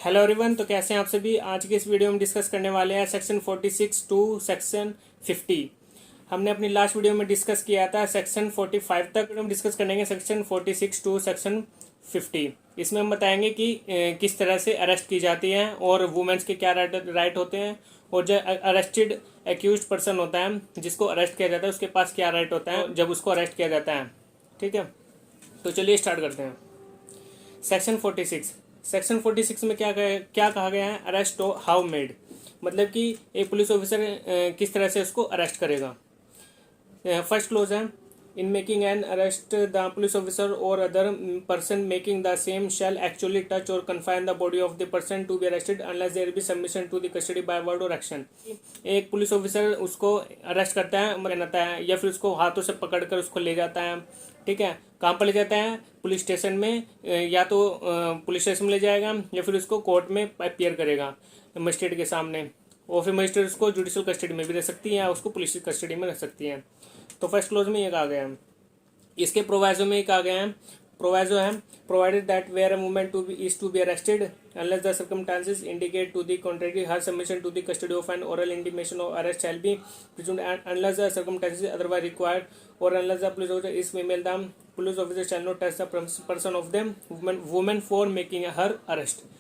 Hello everyone. तो कैसे हैं आप सभी। आज के इस वीडियो में डिस्कस करने वाले हैं सेक्शन 46 टू सेक्शन 50। हमने अपनी लास्ट वीडियो में डिस्कस किया था सेक्शन 45 तक। हम डिस्कस करेंगे सेक्शन 46 टू सेक्शन 50। इसमें हम बताएंगे कि किस तरह से अरेस्ट की जाती है और वुमेन्स के क्या राइट होते हैं, और जो अरेस्टेड एक्यूज पर्सन होता है जिसको अरेस्ट किया जाता है उसके पास क्या राइट होता है जब उसको अरेस्ट किया जाता है। ठीक है, तो चलिए स्टार्ट करते हैं। सेक्शन 46। सेक्शन 46 में क्या कहा गया है, अरेस्ट हाउ मेड, मतलब कि एक पुलिस ऑफिसर किस तरह से उसको अरेस्ट करेगा। फर्स्ट क्लोज है, in making an arrest the police officer or other person making the same shall actually touch or confine the body of the person to be arrested unless there be submission to the custody by word or action. एक police officer उसको arrest करता है या फिर उसको हाथों से पकड़कर उसको ले जाता है। ठीक है, कहाँ पर ले जाता है, पुलिस स्टेशन में, या तो पुलिस स्टेशन में ले जाएगा या फिर उसको कोर्ट में अपियर करेगा मजिस्ट्रेट के सामने, और फिर मजिस्ट्रेट उसको जुडिशल कस्टडी में भी रख सकती है या उसको पुलिस कस्टडी में रख सकती है। तो फर्स्ट क्लोज में ये कहा गया है। इसके प्रोवाइजो में कहा गया है, प्रोवाइजो है provided that where a woman is to be arrested unless the circumstances indicate to the contrary her submission to the custody of an oral intimation of arrest shall be presumed unless the circumstances otherwise required or unless the police officer is female the police officer shall not touch the person of the woman for making her arrest.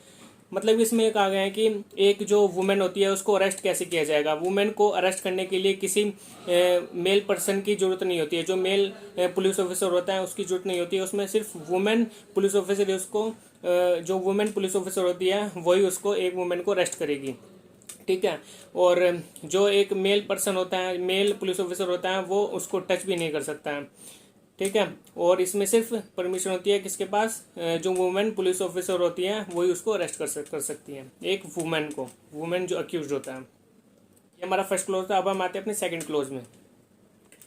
मतलब इसमें कहा गया है कि एक जो women होती है उसको अरेस्ट कैसे किया जाएगा। वुमेन को अरेस्ट करने के लिए किसी मेल पर्सन की जरूरत नहीं होती है, जो मेल पुलिस ऑफिसर होता है उसकी जरूरत नहीं होती है। उसमें सिर्फ वुमेन पुलिस ऑफिसर है, उसको जो वुमेन पुलिस ऑफिसर होती है वही उसको एक वुमेन को अरेस्ट करेगी। ठीक है, और जो एक मेल पर्सन होता है, मेल पुलिस ऑफिसर होता है, वो उसको टच भी नहीं कर सकता है। ठीक है, और इसमें सिर्फ परमिशन होती है किसके पास, जो वुमेन पुलिस ऑफिसर होती है वही उसको अरेस्ट कर सकती है, एक वुमेन को, वुमेन जो अक्यूज होता है। ये हमारा फर्स्ट क्लोज था। अब हम आते हैं अपने सेकंड क्लोज में।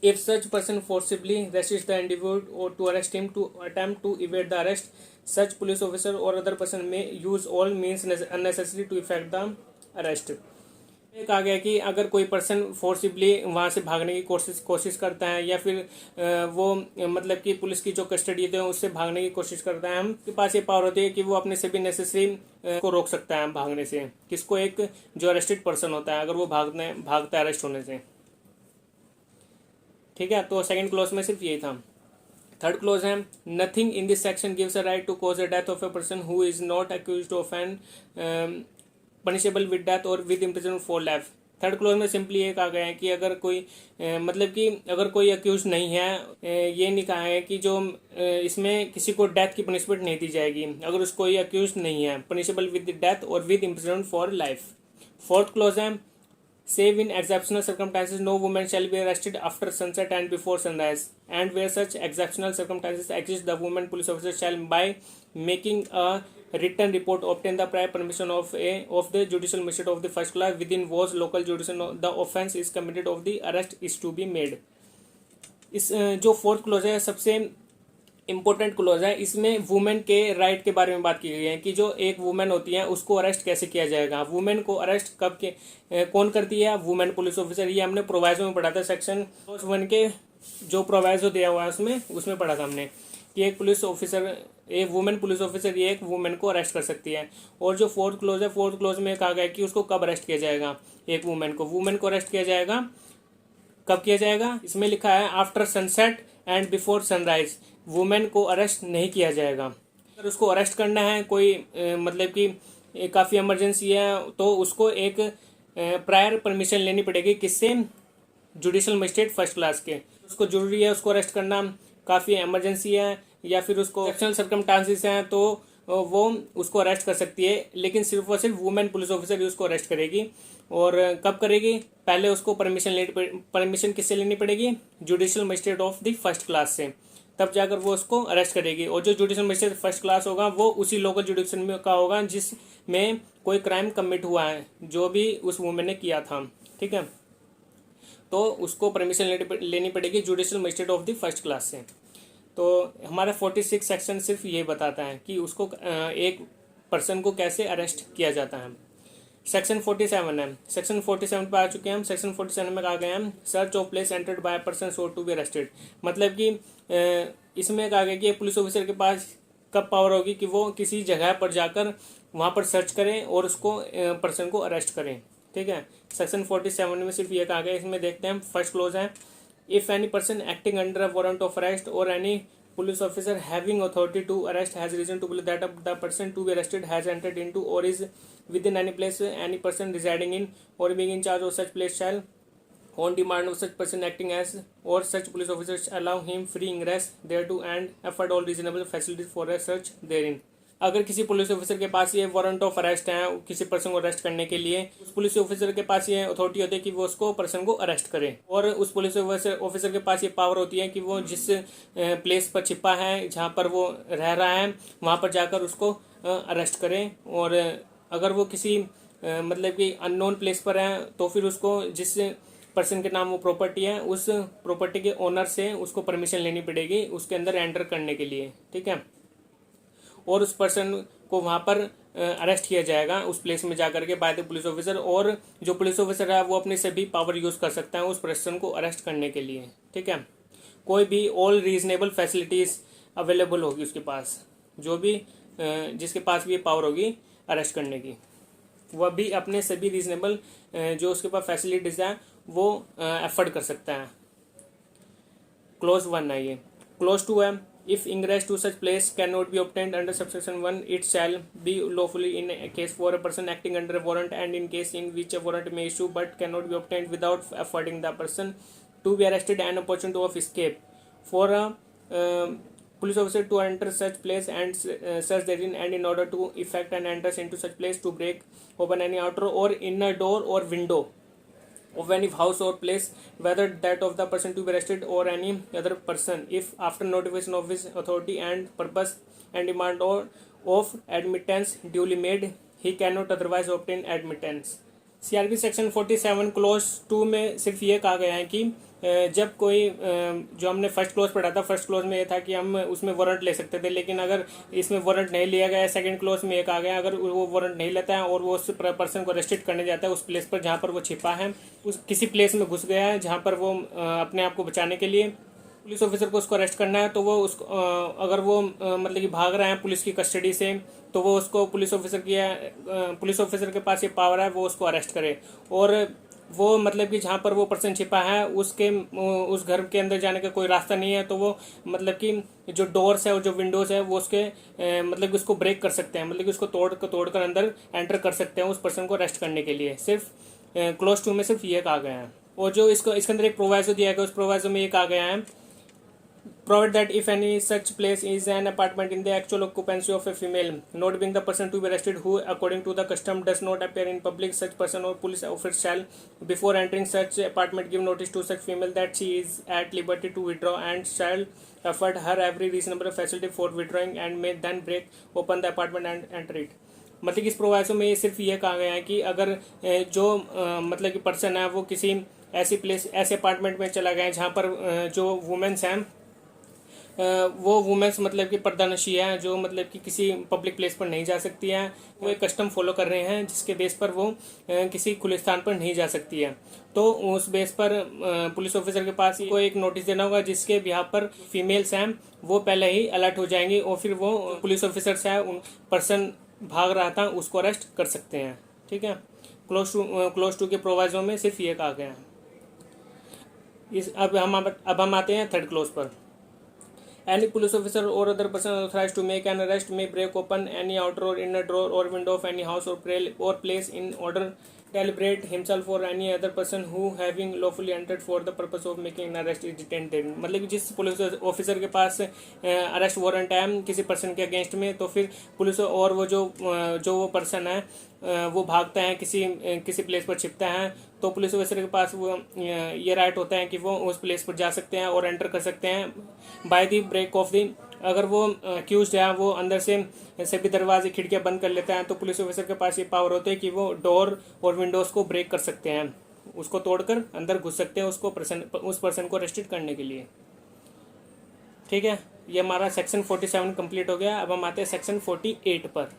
If such person forcibly resist the individual or to arrest him to attempt to evade the arrest such police officer or other person may use all means unnecessary to effect the arrest. कहा गया कि अगर कोई person forcibly वहाँ से भागने की कोशिश करता है या फिर वो मतलब कि पुलिस की जो कस्टडी है उससे भागने की कोशिश करता है, हमके पास ये पावर होती है कि वो अपने से भी नेसेसरी को रोक सकता है भागने से। किसको, एक जो अरेस्टेड पर्सन होता है अगर वो भागता है अरेस्ट होने से। ठीक है, तो सेकंड क्लोज में सिर्फ यही था। थर्ड क्लोज है, nothing in this section gives a right to cause the death of a person who is not accused of an punishable with death or with imprisonment for life. Third clause में simply ये कहा गया है कि अगर कोई मतलब कि अगर कोई अक्यूज नहीं है, ये नहीं कहा है कि जो इसमें किसी को डेथ की पनिशमेंट नहीं दी जाएगी अगर उसको ये अक्यूज नहीं है, punishable with death or with imprisonment for life. Fourth close है, save in exceptional circumstances no woman shall be arrested after sunset and before sunrise, and where such exceptional circumstances exist the woman police officer shall by making a written report obtain the prior permission of the judicial magistrate of the first class within whose local jurisdiction the offence is committed of the arrest is to be made। इस जो fourth close है सबसे important close है। इसमें women के right के बारे में बात की गई है कि जो एक वुमेन होती है उसको अरेस्ट कैसे किया जाएगा। वुमेन को अरेस्ट कब कौन करती है, वुमेन पुलिस ऑफिसर। ये हमने प्रोवाइजो में पढ़ा था, सेक्शन 1 के जो प्रोवाइजो दिया हुआ है उसमें पढ़ा था हमने कि एक पुलिस ऑफिसर, एक वुमेन पुलिस ऑफिसर ये एक वुमेन को अरेस्ट कर सकती है। और जो फोर्थ क्लोज है, फोर्थ क्लोज में कहा गया कि उसको कब अरेस्ट किया जाएगा, एक वुमेन को अरेस्ट किया जाएगा कब किया जाएगा। इसमें लिखा है after sunset and before sunrise women को अरेस्ट नहीं किया जाएगा। अगर उसको अरेस्ट करना है कोई मतलब कि काफ़ी इमरजेंसी है तो उसको एक प्रायर परमिशन लेनी पड़ेगी, किससे, जुडिशल मजिस्ट्रेट फर्स्ट क्लास के। उसको जरूरी है उसको अरेस्ट करना, काफ़ी इमरजेंसी है या फिर उसको एक्सेप्शनल सर्कमस्टांसेस हैं तो वो उसको अरेस्ट कर सकती है, लेकिन सिर्फ और सिर्फ वुमेन पुलिस ऑफिसर ही उसको अरेस्ट करेगी। और कब करेगी, पहले उसको परमिशन किससे लेनी पड़ेगी, judicial magistrate of the first class से, तब जाकर वो उसको अरेस्ट करेगी। और जो जुडिशल मजिस्ट्रेट फर्स्ट क्लास होगा वो उसी लोकल जुडिक्शन में का होगा जिसमें कोई क्राइम कमिट हुआ है जो भी उस वुमेन ने किया था। ठीक है, तो उसको परमिशन लेनी पड़ेगी judicial magistrate of the first class से। तो हमारा 46 सेक्शन सिर्फ ये बताता है कि उसको एक पर्सन को कैसे अरेस्ट किया जाता है। सेक्शन 47 है, सेक्शन 47 पे आ चुके हैं हम। सेक्शन 47 में कहा गया है search of place entered by person सोर टू बी अरेस्टेड। मतलब कि इसमें कहा गया कि पुलिस ऑफिसर के पास कब पावर होगी कि वो किसी जगह पर जाकर वहाँ पर सर्च करें और उसको पर्सन को अरेस्ट करें। ठीक है, सेक्शन 47 में सिर्फ ये कहा गया। इसमें देखते हैं फर्स्ट क्लोज है, if any person acting under a warrant of arrest और any police officer having authority to arrest has reason to believe that the person to be arrested has entered into or is within any place any person residing in or being in charge of such place shall on demand of such person acting as or such police officers allow him free ingress thereto and afford all reasonable facilities for a search therein। अगर किसी police officer के पास ये warrant of arrest है किसी person को arrest करने के लिए, उस पुलिस ऑफिसर के पास ये अथॉरिटी होती है कि वो उसको पर्सन को अरेस्ट करे, और उस पुलिस ऑफिसर के पास ये पावर होती है कि वो जिस प्लेस पर छिपा है जहाँ पर वो रह रहा है वहाँ पर जाकर उसको अरेस्ट करें। और अगर वो किसी मतलब कि अननोन प्लेस पर है तो फिर उसको जिस पर्सन के नाम वो प्रॉपर्टी है उस प्रॉपर्टी के ओनर से उसको परमिशन लेनी पड़ेगी उसके अंदर एंटर करने के लिए। ठीक है, और उस पर्सन को वहाँ पर अरेस्ट किया जाएगा उस प्लेस में जाकर के बाय द पुलिस ऑफिसर, और जो पुलिस ऑफिसर है वो अपनी सभी पावर यूज़ कर सकता है उस पर्सन को अरेस्ट करने के लिए। ठीक है, कोई भी ऑल रीजनेबल फैसिलिटीज़ अवेलेबल होगी उसके पास, जो भी जिसके पास भी ये पावर होगी अरेस्ट करने की, वह भी अपने सभी रीजनेबल जो उसके पास फैसिलिटीज़ हैं वो एफर्ड कर सकता है। क्लोज 1 है ये। क्लोज 2 है, if ingress to such place cannot be obtained under subsection 1 it shall be lawfully in a case for a person acting under a warrant and in case in which a warrant may issue but cannot be obtained without affording the person to be arrested an opportunity of escape for a police officer to enter such place and search therein and in order to effect an entrance into such place to break open any outer or inner door or window of any house or place whether that of the person to be arrested or any other person if after notification of his authority and purpose and demand or of admittance duly made he cannot otherwise obtain admittance। CRP section 47 close 2 में सिर्फ ये कहा गया है कि जब कोई जो हमने फर्स्ट क्लोज पढ़ा था, फर्स्ट क्लोज में ये था कि हम उसमें वारंट ले सकते थे, लेकिन अगर इसमें वारंट नहीं लिया गया है सेकंड क्लोज में ये कहा गया अगर वो वारंट नहीं लेता है और वो उस पर्सन को अरेस्टेड करने जाता है उस प्लेस पर जहाँ पर वो छिपा है, उस किसी प्लेस में घुस गया है जहाँ पर वो अपने आप को बचाने के लिए पुलिस ऑफिसर को उसको अरेस्ट करना है, तो वो उसको अगर वो मतलब कि भाग रहे हैं पुलिस की कस्टडी से तो वो उसको पुलिस ऑफिसर के पास ये पावर है वो उसको अरेस्ट करे, और वो मतलब कि जहाँ पर वो पर्सन छिपा है उस घर के अंदर जाने का कोई रास्ता नहीं है, तो वो मतलब कि जो डोर्स है और जो विंडोज़ है वो उसके मतलब कि उसको ब्रेक कर सकते हैं, मतलब कि उसको तोड़कर अंदर एंटर कर सकते हैं उस पर्सन को अरेस्ट करने के लिए। सिर्फ क्लोज 2 में सिर्फ ये कहा गया है। और जो इसके अंदर एक प्रोवाइजो दिया गया उस प्रोवाइजो में ये कहा गया है, provide that if any such place is an apartment in the actual occupancy of a female not being the person to be arrested who according to the custom does not appear in public, such person or police officer shall before entering such apartment give notice to such female that she is at liberty to withdraw and shall afford her every reasonable facility for withdrawing and may then break open the apartment and enter it। मतलब कि इस proviso में ये सिर्फ ये कहा गया है कि अगर जो मतलब कि पर्सन है वो किसी ऐसे अपार्टमेंट में चला गया जहाँ पर जो वुमेन्स हैं वो वुमेन्स मतलब कि पर्दानशी है जो मतलब कि किसी पब्लिक प्लेस पर नहीं जा सकती है, वो एक कस्टम फॉलो कर रहे हैं जिसके बेस पर वो किसी खुले स्थान पर नहीं जा सकती है, तो उस बेस पर पुलिस ऑफिसर के पास को एक नोटिस देना होगा जिसके बिहार पर फीमेल्स हैं वो पहले ही अलर्ट हो जाएंगी और फिर वो पुलिस ऑफिसर से उन पर्सन भाग रहा था उसको अरेस्ट कर सकते हैं। ठीक है, क्लोज टू के प्रोवाइजो में सिर्फ ये कहा गया है। अब हम आते हैं थर्ड क्लोज पर। Any police officer or other person authorized to make an arrest may break open any outer or inner door or window of any house or place in order to liberate himself or any other person who having lawfully entered for the purpose of making an arrest is detained therein। मतलब कि जिस police officer के पास arrest warrant है किसी person के against में, तो फिर पुलिस और वो जो वो पर्सन है वो भागता है किसी प्लेस पर छिपता है, तो पुलिस ऑफिसर के पास वो ये राइट होता है कि वो उस प्लेस पर जा सकते हैं और एंटर कर सकते हैं by the break of the, अगर वो अक्यूज्ड है वो अंदर से सभी दरवाजे खिड़कियां बंद कर लेता है तो पुलिस ऑफिसर के पास ये पावर होती है कि वो डोर और विंडोज़ को ब्रेक कर सकते हैं, उसको तोड़कर अंदर घुस सकते हैं उस पर्सन को अरेस्टेड करने के लिए। ठीक है, ये हमारा सेक्शन 47 कंप्लीट हो गया। अब हम आते हैं सेक्शन 48 पर।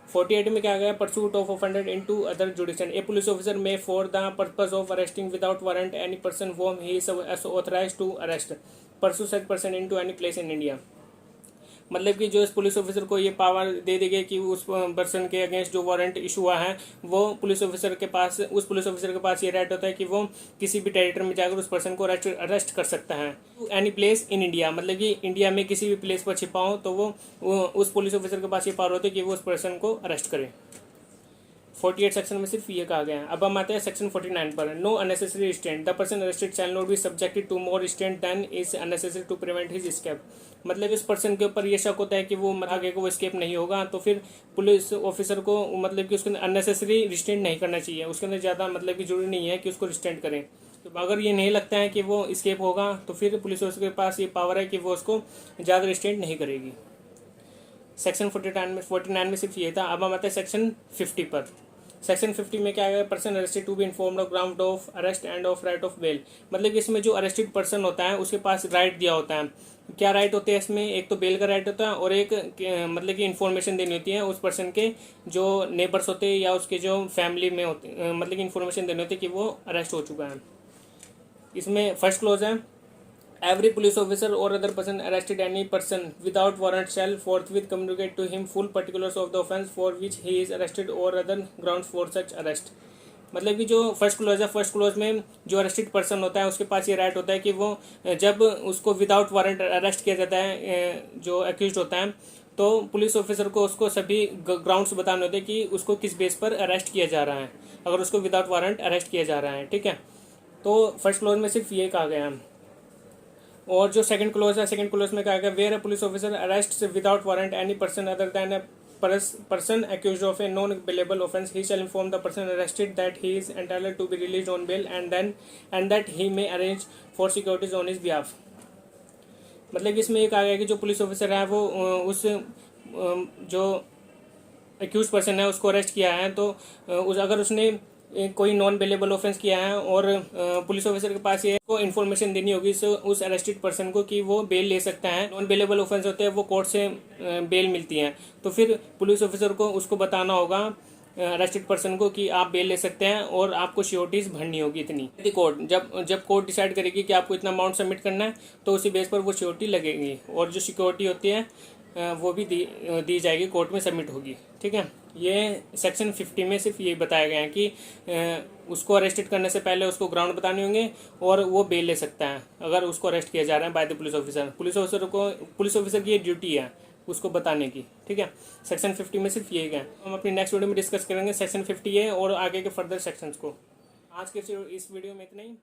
48 में क्या गया, pursuit of offender into other jurisdiction. A police officer may for the purpose of arresting without warrant any person whom he is authorized to arrest pursue such person into any place in India। मतलब कि जो इस police officer को ये power दे दी गई कि उस person के अगेंस्ट जो वारंट इशू हुआ है वो पुलिस ऑफिसर के पास, उस पुलिस ऑफिसर के पास ये राइट होता है कि वो किसी भी टेरिटरी में जाकर उस पर्सन को अरेस्ट कर सकता है। एनी प्लेस इन इंडिया, मतलब कि इंडिया में किसी भी प्लेस पर छिपा हो तो वो उस पुलिस ऑफिसर के पास ये पावर होती है कि वो उस पर्सन को अरेस्ट करे। 48 सेक्शन में सिर्फ ये कहा गया है। अब हम आते हैं सेक्शन 49 पर। No unnecessary restraint, the person arrested shall not be subjected to more restraint than is unnecessary to prevent his escape. मतलब इस पर्सन के ऊपर ये शक होता है कि वो आगे को वो एस्केप नहीं होगा, तो फिर पुलिस ऑफिसर को मतलब कि उसके अंदर अननेसेसरी रिस्ट्रेंट नहीं करना चाहिए, उसके अंदर ज़्यादा मतलब कि जरूरी नहीं है कि उसको रिस्ट्रेंट करें। तो अगर ये नहीं लगता है कि वो एस्केप होगा तो फिर पुलिस ऑफिसर के पास ये पावर है कि वो उसको ज़्यादा रिस्ट्रेंट नहीं करेगी। सेक्शन 49 में सिर्फ ये था। अब हम आते हैं सेक्शन 50 पर। सेक्शन 50 में क्या है, person arrested to be informed of ground of arrest and of right of bail. मतलब कि इसमें जो अरेस्टेड पर्सन होता है उसके पास राइट दिया होता है। क्या राइट होते हैं इसमें, एक तो बेल का राइट होता है और एक मतलब कि इन्फॉर्मेशन देनी होती है उस पर्सन के जो नेबर्स होते हैं या उसके जो फैमिली में होते, मतलब कि इन्फॉर्मेशन देनी होती है कि वो अरेस्ट हो चुका है। इसमें फर्स्ट क्लोज है, every police officer or other person arrested any person without warrant shall forthwith communicate to him full particulars of the offence for which he is arrested or other grounds for such arrest। मतलब कि जो first clause है, first close में जो arrested person होता है उसके पास ये राइट होता है कि वो जब उसको विदाउट वारंट अरेस्ट किया जाता है जो अक्यूज्ड होता है, तो पुलिस ऑफिसर को उसको सभी ग्राउंड्स बताने होते हैं कि उसको किस बेस पर अरेस्ट किया जा रहा है, अगर उसको विदाउट वारंट अरेस्ट किया जा रहा है। ठीक है, तो फर्स्ट क्लोज में सिर्फ ये कहा गया है। और जो सेकंड क्लोज है, सेकंड क्लोज में कहा गया, where a police officer arrest without warrant any person other than a person accused of a non-bailable offence, he shall inform the person arrested that he is entitled to be released on bail and that he may arrange for securities on his behalf। मतलब इसमें एक आ गया कि जो police officer है वो उस जो एक्यूज पर्सन है उसको अरेस्ट किया है, तो अगर उसने कोई नॉन बेलेबल ऑफेंस किया है और पुलिस ऑफिसर के पास ये को इन्फॉर्मेशन देनी होगी उस अरेस्टेड पर्सन को कि वो बेल ले सकता है। नॉन बेलेबल ऑफेंस होते हैं वो कोर्ट से बेल मिलती है, तो फिर पुलिस ऑफिसर को उसको बताना होगा अरेस्टेड पर्सन को कि आप बेल ले सकते हैं और आपको श्योरिटीज भरनी होगी इतनी। कोर्ट जब कोर्ट डिसाइड करेगी कि आपको इतना अमाउंट सबमिट करना है तो उसी बेस पर वो श्योरिटी लगेगी और जो सिक्योरिटी होती है वो भी दी जाएगी, कोर्ट में सबमिट होगी। ठीक है, ये सेक्शन 50 में सिर्फ ये बताया गया है कि उसको अरेस्टेड करने से पहले उसको ग्राउंड बताने होंगे और वो बेल ले सकता है अगर उसको अरेस्ट किया जा रहा है by the police officer. Police officer की ये ड्यूटी है उसको बताने की। ठीक है, सेक्शन 50 में सिर्फ ये है। हम अपनी नेक्स्ट वीडियो में डिस्कस करेंगे सेक्शन 50 है और आगे के फर्दर सेक्शंस को। आज के इस वीडियो में इतना ही।